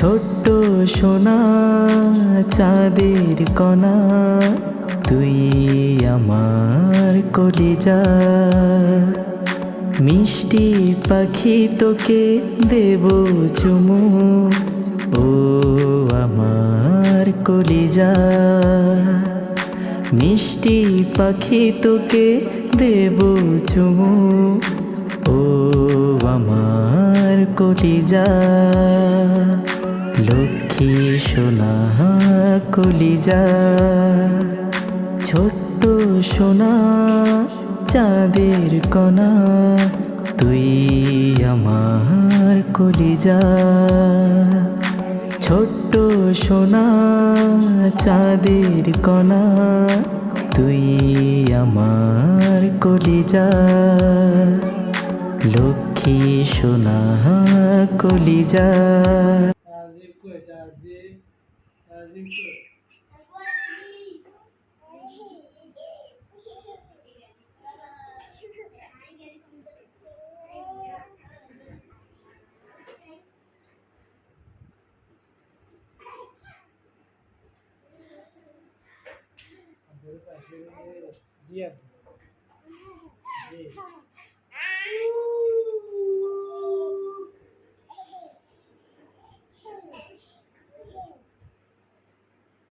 ছোট্ট সোনা চাঁদের কণা, তুই আমার কলিজা। মিষ্টি পাখি তোকে দেব চুমু, ও আমার কলিজা। মিষ্টি পাখি তোকে দেব চুমু, ও আমার কলিজা। লক্ষ্মী সোনা কলিজা, ছোট্ট সোনা চাঁদের কণা, তুই আমার কলিজা। ছোট্ট সোনা চাঁদের কণা, তুই আমার কলিজা। লক্ষ্মী সোনা কলিজা। জি